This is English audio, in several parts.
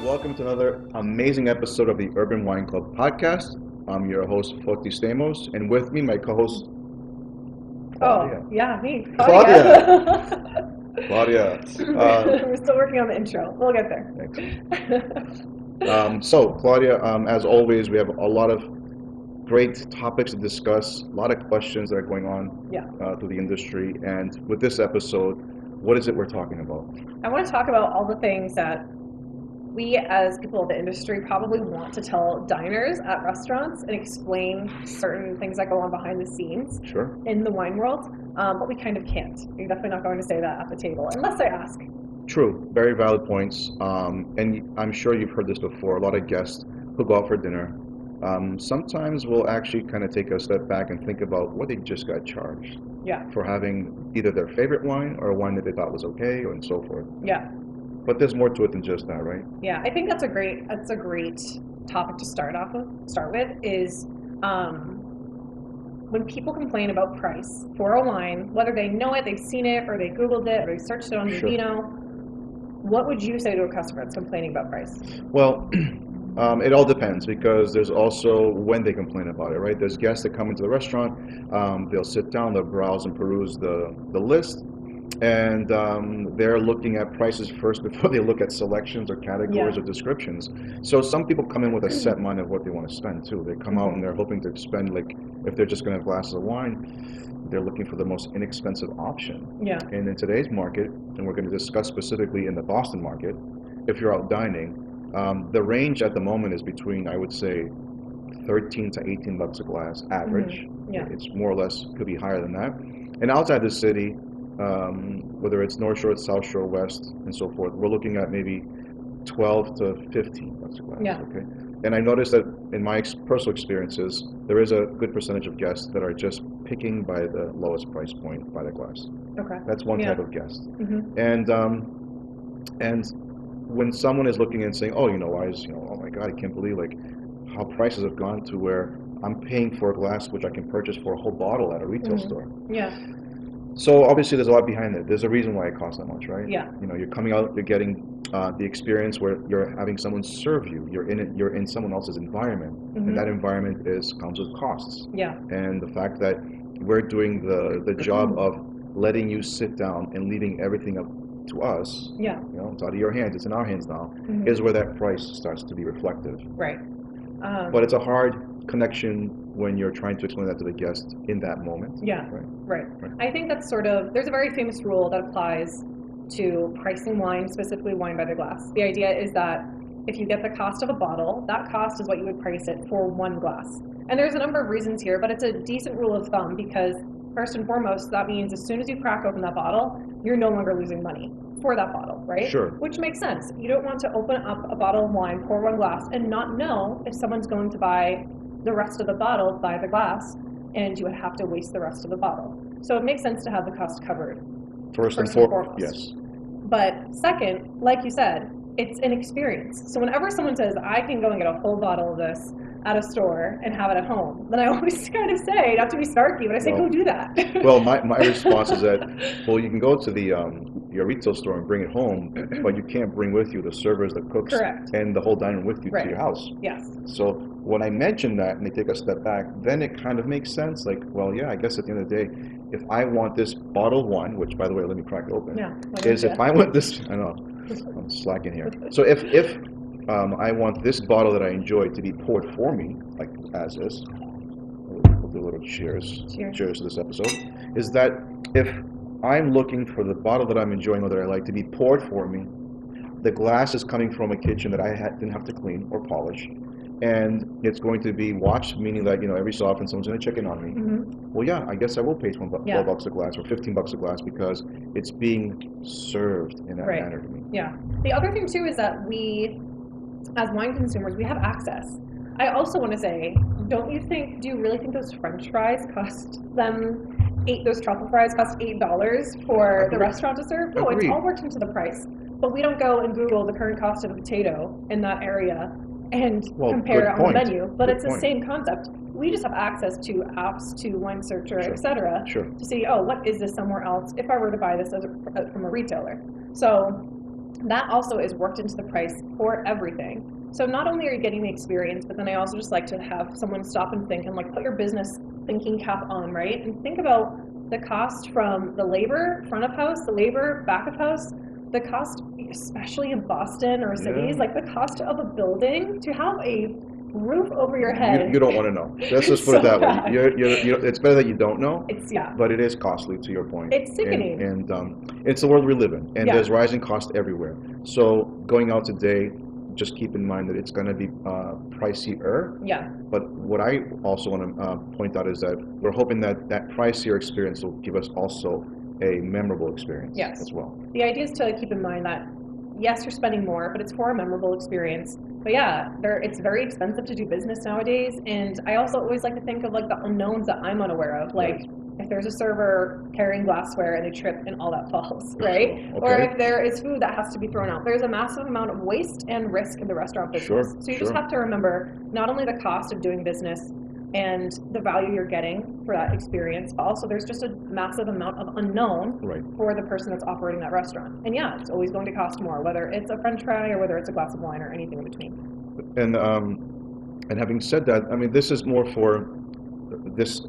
welcome to another amazing episode of the Urban Wine Club podcast. I'm your host, Foti Stamos, and with me, my co-host, Claudia. Oh, yeah, me. Claudia. Claudia. We're still working on the intro. We'll get there. So, Claudia, as always, we have a lot of great topics to discuss, a lot of questions that are going on through the industry. And with this episode, what is it we're talking about? I want to talk about all the things that we as people in the industry probably want to tell diners at restaurants and explain certain things that go on behind the scenes in the wine world, but we kind of can't. You're definitely not going to say that at the table unless I ask. True, very valid points. And I'm sure you've heard this before. A lot of guests who go out for dinner sometimes will actually kind of take a step back and think about what they just got charged for having either their favorite wine or a wine that they thought was okay, and so forth. Yeah. But there's more to it than just that, right? Yeah, I think that's a great topic to start with is when people complain about price for a wine, whether they know it, they've seen it, or they Googled it, or they searched it on Vivino. What would you say to a customer that's complaining about price? Well, it all depends, because there's also when they complain about it, right? There's guests that come into the restaurant, they'll sit down, they'll browse and peruse the list, and they're looking at prices first before they look at selections or categories or descriptions. So some people come in with a set mind of what they want to spend too. They come out and they're hoping to spend, like, if they're just going to have glasses of wine, they're looking for the most inexpensive option. Yeah. And in today's market, and we're going to discuss specifically in the Boston market, if you're out dining, the range at the moment is between, I would say, $13 to $18 a glass average. Yeah. It's more or less, could be higher than that. And outside the city, whether it's North Shore, South Shore, West, and so forth, we're looking at maybe 12 to 15 bucks a glass. Yeah. Okay. And I noticed that in my personal experiences, there is a good percentage of guests that are just picking by the lowest price point by the glass. Okay. That's one type of guest. And when someone is looking and saying, oh, oh my God, I can't believe how prices have gone to where I'm paying for a glass which I can purchase for a whole bottle at a retail store. Yeah. So obviously there's a lot behind it. There's a reason why it costs that much, right? Yeah. You're coming out, you're getting the experience where you're having someone serve you. You're in someone else's environment, and that environment comes with costs. Yeah. And the fact that we're doing the job of letting you sit down and leaving everything up to us. Yeah. It's out of your hands. It's in our hands now. Is where that price starts to be reflective. Right. But it's a hard connection when you're trying to explain that to the guest in that moment. Yeah, right. I think that's there's a very famous rule that applies to pricing wine, specifically wine by the glass. The idea is that if you get the cost of a bottle, that cost is what you would price it for one glass. And there's a number of reasons here, but it's a decent rule of thumb because first and foremost, that means as soon as you crack open that bottle, you're no longer losing money for that bottle, right? Sure. Which makes sense. You don't want to open up a bottle of wine, pour one glass, and not know if someone's going to buy the rest of the bottle by the glass, and you would have to waste the rest of the bottle. So it makes sense to have the cost covered. First and foremost. Yes. But second, like you said, it's an experience. So whenever someone says, I can go and get a whole bottle of this at a store and have it at home, then I always kind of say, not to be snarky, but I say, go do that. Well, my response is that, well, you can go to your retail store and bring it home, but you can't bring with you the servers, the cooks, and the whole dining room with you to your house. Yes. So when I mention that and they take a step back, then it kind of makes sense. Like, well, yeah, I guess at the end of the day, if I want this bottle of wine, which, by the way, let me crack it open, if I want this, I know, I'm slacking here. So if I want this bottle that I enjoy to be poured for me, like as is, we'll do a little cheers to this episode, is that if I'm looking for the bottle that I'm enjoying or that I like to be poured for me, the glass is coming from a kitchen that I didn't have to clean or polish, and it's going to be watched, meaning that, every so often someone's going to check in on me. Well, yeah, I guess I will pay $12 a glass or $15 a glass because it's being served in that manner to me. Yeah. The other thing, too, is that we, as wine consumers, we have access. I also want to say, do you really think those French fries cost them those truffle fries cost $8 for the restaurant to serve? No, it's all worked into the price. But we don't go and Google the current cost of a potato in that area and compare it on the menu. But it's the same concept. We just have access to apps, to Wine Searcher, etc., to see, what is this somewhere else if I were to buy this from a retailer. So that also is worked into the price for everything. So not only are you getting the experience, but then I also just like to have someone stop and think and like put your business thinking cap on, right? And think about the cost from the labor front of house, the labor back of house, the cost, especially in Boston or cities, like the cost of a building to have a roof over your head. You don't want to know. Let's just put it that way. It's better that you don't know. But it is costly, to your point. It's sickening. And it's the world we live in, and there's rising costs everywhere. So going out today, just keep in mind that it's going to be pricier. Yeah. But what I also want to point out is that we're hoping that that pricier experience will give us also a memorable experience as well. The idea is to keep in mind that, yes, you're spending more, but it's for a memorable experience. But yeah, it's very expensive to do business nowadays. And I also always like to think of like the unknowns that I'm unaware of. Like if there's a server carrying glassware and they trip and all that falls, right? Okay. Or if there is food that has to be thrown out. There's a massive amount of waste and risk in the restaurant business. So you just have to remember not only the cost of doing business and the value you're getting for that experience, but also there's just a massive amount of unknown for the person that's operating that restaurant. And yeah, it's always going to cost more, whether it's a French fry or whether it's a glass of wine or anything in between. And having said that, I mean, this is more for this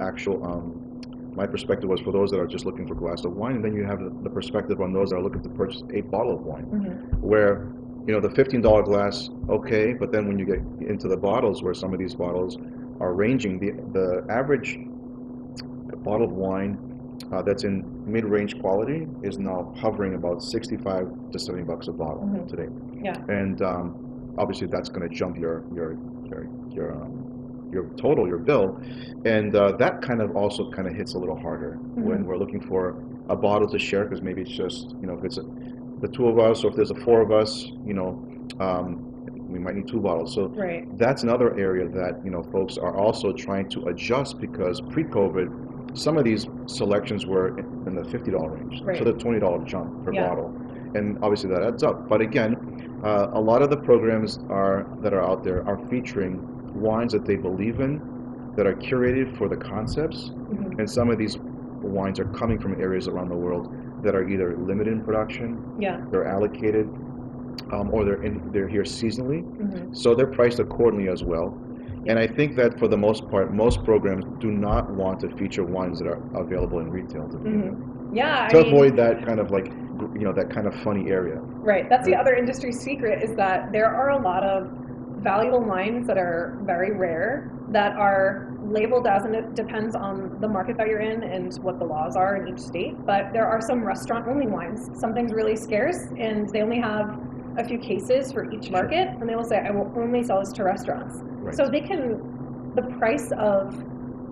actual. My perspective was for those that are just looking for a glass of wine, and then you have the perspective on those that are looking to purchase a bottle of wine, where the $15 glass, okay, but then when you get into the bottles, where some of these bottles are ranging, the average bottle of wine that's in mid-range quality is now hovering about $65 to $70 a bottle today. Yeah. And obviously that's going to jump your total, your bill, and that kind of also kind of hits a little harder when we're looking for a bottle to share, because maybe it's just if it's the two of us, or if there's a four of us, we might need two bottles. So that's another area that folks are also trying to adjust, because pre-COVID, some of these selections were in the $50 range, so the $20 jump per bottle, and obviously that adds up. But again, a lot of the programs that are out there are featuring wines that they believe in, that are curated for the concepts, and some of these wines are coming from areas around the world that are either limited in production, they're allocated, or they're here seasonally, so they're priced accordingly as well. And I think that for the most part, most programs do not want to feature wines that are available in retail to avoid that kind of that kind of funny area. Right. That's the other industry secret, is that there are a lot of valuable wines that are very rare, that are labeled as, and it depends on the market that you're in and what the laws are in each state, but there are some restaurant-only wines. Something's really scarce, and they only have a few cases for each market, and they will say, I will only sell this to restaurants. So the price of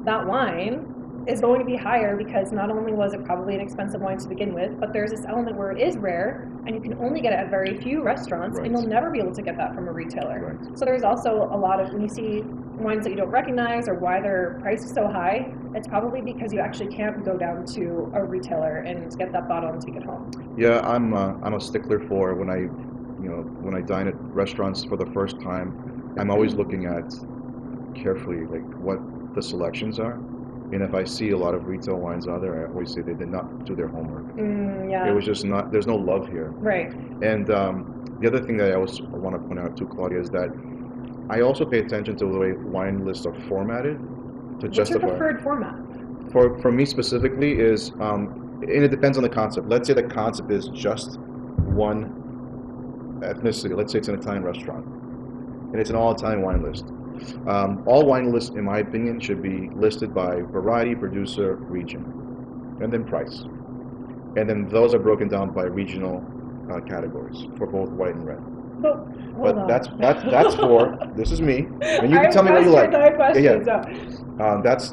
that wine is going to be higher, because not only was it probably an expensive wine to begin with, but there's this element where it is rare, and you can only get it at very few restaurants, and you'll never be able to get that from a retailer. So there's also a lot of, when you see wines that you don't recognize or why they're priced so high, it's probably because you actually can't go down to a retailer and get that bottle and take it home. Yeah, I'm a stickler for when I dine at restaurants for the first time, I'm always looking at carefully what the selections are. And if I see a lot of retail wines out there, I always say they did not do their homework. It was just not, there's no love here. Right. And the other thing that I also want to point out too, Claudia, is that I also pay attention to the way wine lists are formatted to justify. What's your preferred format? For me specifically is, and it depends on the concept. Let's say the concept is just one ethnicity. Let's say it's an Italian restaurant, and it's an all-Italian wine list. All wine lists, in my opinion, should be listed by variety, producer, region, and then price. And then those are broken down by regional categories for both white and red. But that's for, this is me, and you can tell me what you like.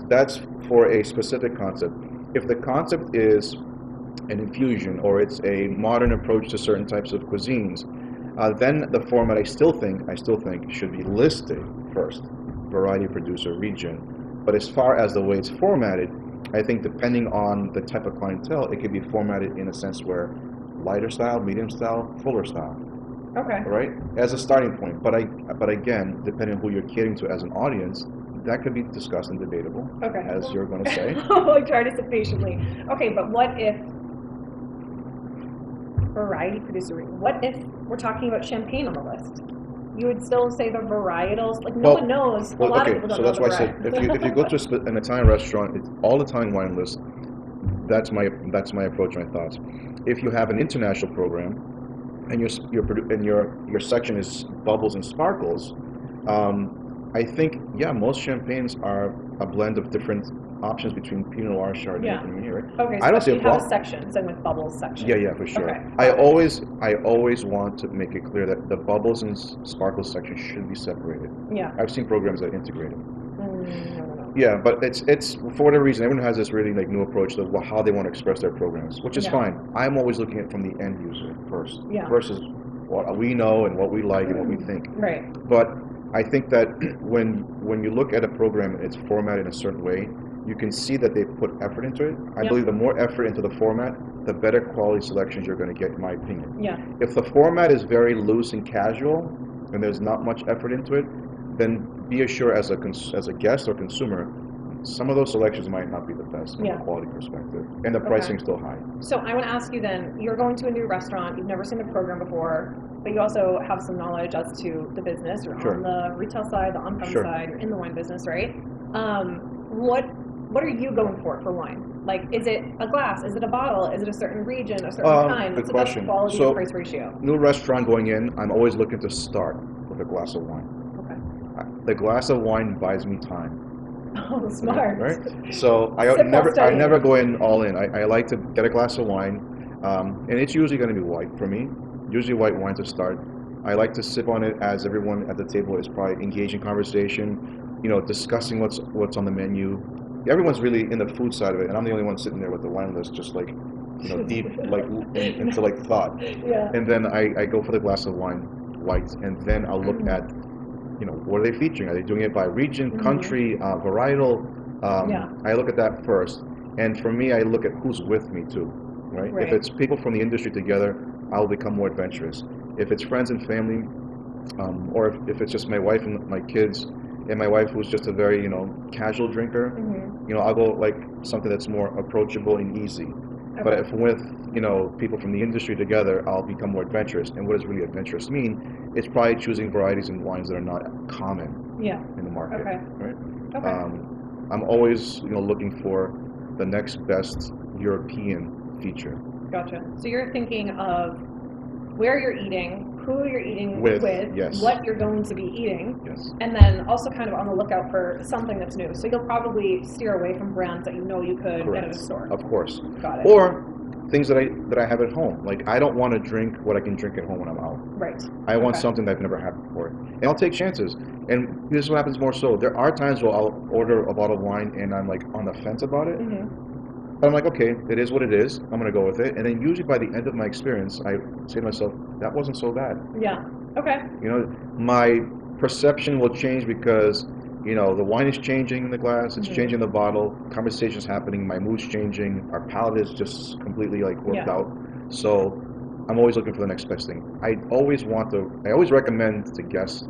That's for a specific concept. If the concept is an infusion, or it's a modern approach to certain types of cuisines, then the format I still think should be listed first, variety, producer, region. But as far as the way it's formatted, I think depending on the type of clientele, it could be formatted in a sense where lighter style, medium style, fuller style. Okay. Right? As a starting point. But again, depending on who you're catering to as an audience, that could be discussed and debatable, as you're going to say. I'll try to sit patiently. Okay, but what if variety producer. What if we're talking about champagne on the list? You would still say the varietals, like no one knows. A lot of people don't know the variety. So that's why I said if you go to an Italian restaurant, it's all Italian wine list. That's my approach, my thoughts. If you have an international program, and your section is bubbles and sparkles, I think most champagnes are a blend of different options between Pinot Noir, Chardonnay, and Meunier. Right? Okay, so I don't see you have a section, same with bubbles section. Yeah, for sure. Okay. I always want to make it clear that the bubbles and sparkles section should be separated. Yeah. I've seen programs that integrate it. Yeah, but it's for whatever reason, everyone has this really like new approach to how they want to express their programs, which is fine. I'm always looking at it from the end user first, versus what we know and what we like and what we think. Right. But I think that when you look at a program and it's formatted in a certain way, you can see that they put effort into it. I believe the more effort into the format, the better quality selections you're going to get, in my opinion. Yeah. If the format is very loose and casual, and there's not much effort into it, then be assured as a guest or consumer, some of those selections might not be the best from a quality perspective, and the pricing is still high. So I want to ask you then, you're going to a new restaurant, you've never seen the program before, but you also have some knowledge as to the business. You're on the retail side, the on-premise side, you're in the wine business, right? What are you going for wine? Like, is it a glass? Is it a bottle? Is it a certain region, a certain kind? What's the best quality and price ratio? New restaurant going in, I'm always looking to start with a glass of wine. Okay. The glass of wine buys me time. Oh, smart. Right? So I never go in all in. I like to get a glass of wine, and it's usually going to be white for me. Usually white wine to start. I like to sip on it as everyone at the table is probably engaging conversation, discussing what's on the menu. Everyone's really in the food side of it, and I'm the only one sitting there with the wine list, just like, deep, like into like thought. Yeah. And then I go for the glass of wine, white, and then I'll look at, what are they featuring? Are they doing it by region, country, varietal? I look at that first, and for me, I look at who's with me too, right? If it's people from the industry together, I'll become more adventurous. If it's friends and family, or if it's just my wife and my kids, and my wife who's just a very, casual drinker, I'll go like something that's more approachable and easy. Okay. But if with, people from the industry together, I'll become more adventurous. And what does really adventurous mean? It's probably choosing varieties and wines that are not common in the market. Okay. Right? Okay. I'm always, looking for the next best European feature. Gotcha. So you're thinking of where you're eating, who you're eating with, yes. What you're going to be eating, yes. And then also kind of on the lookout for something that's new. So you'll probably steer away from brands that you could get at a store. Of course. Got it. Or things that I have at home. Like, I don't want to drink what I can drink at home when I'm out. Right. I want something that I've never had before. And I'll take chances. And this is what happens more so. There are times where I'll order a bottle of wine and I'm like on the fence about it. Mm-hmm. But I'm like, okay, it is what it is. I'm going to go with it. And then usually by the end of my experience, I say to myself, that wasn't so bad. Yeah. Okay. My perception will change because, the wine is changing in the glass. It's changing in the bottle. Conversation's happening. My mood's changing. Our palate is just completely worked out. So I'm always looking for the next best thing. I always recommend to guests,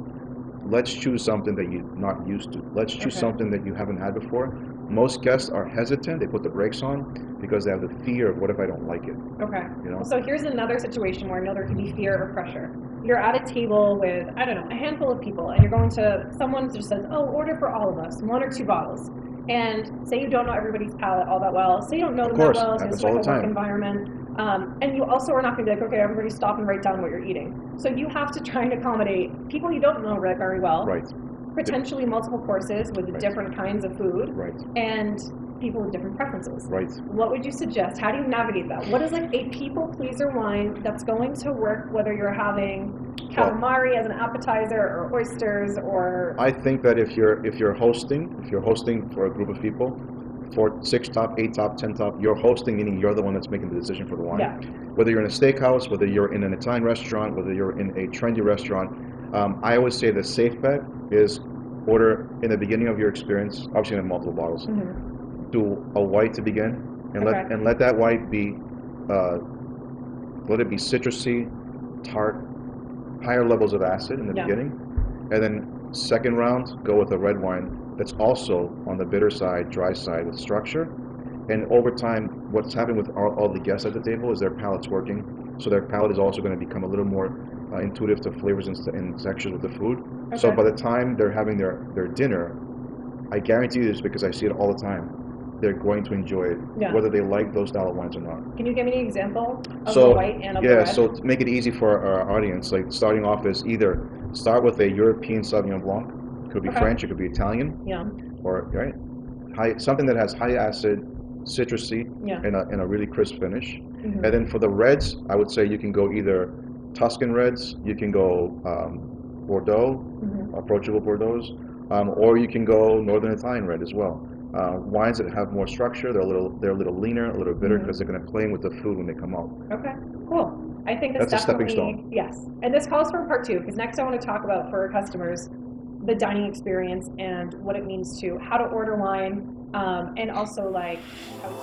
let's choose something that you're not used to. Let's choose something that you haven't had before. Most guests are hesitant. They put the brakes on because they have the fear of what if I don't like it. Okay. So here's another situation where I know there can be fear or pressure. You're at a table with, a handful of people, and you're going to, someone just says, oh, order for all of us, 1 or 2 bottles. And say you don't know everybody's palate all that well. Say you don't know them that well. It's like a work environment. And you also are not going to be like, okay, everybody stop and write down what you're eating. So you have to try and accommodate people you don't know very well. Right. Potentially multiple courses with different kinds of food. Right. And people with different preferences. Right. What would you suggest? How do you navigate that? What is a people pleaser wine that's going to work whether you're having calamari as an appetizer or oysters or? I think that if you're hosting for a group of people, for 6 top, 8 top, 10 top, you're hosting, meaning you're the one that's making the decision for the wine. Yeah. Whether you're in a steakhouse, whether you're in an Italian restaurant, whether you're in a trendy restaurant, I always say the safe bet is order in the beginning of your experience, obviously in multiple bottles, do a white to begin, and let that white be, let it be citrusy, tart, higher levels of acid in the beginning, and then second round, go with a red wine that's also on the bitter side, dry side with structure. And over time, what's happening with all the guests at the table is their palate's working. so their palate is also going to become a little more intuitive to flavors and textures of the food. Okay. So by the time they're having their dinner, I guarantee you this because I see it all the time, they're going to enjoy it, whether they like those style of wines or not. Can you give me an example of the white and of the red? So to make it easy for our audience, like starting off is either start with a European Sauvignon Blanc, it could be French, it could be Italian, or something that has high acid, citrusy, and a really crisp finish. Mm-hmm. And then for the reds, I would say you can go either Tuscan reds, you can go Bordeaux, approachable Bordeaux, or you can go Northern Italian red as well. Wines that have more structure, they're a little leaner, a little bitter, because they're going to play with the food when they come out. Okay, cool. I think that's definitely a stepping stone. Yes, and this calls for part 2, because next I want to talk about for our customers the dining experience and what it means to how to order wine, and also like how to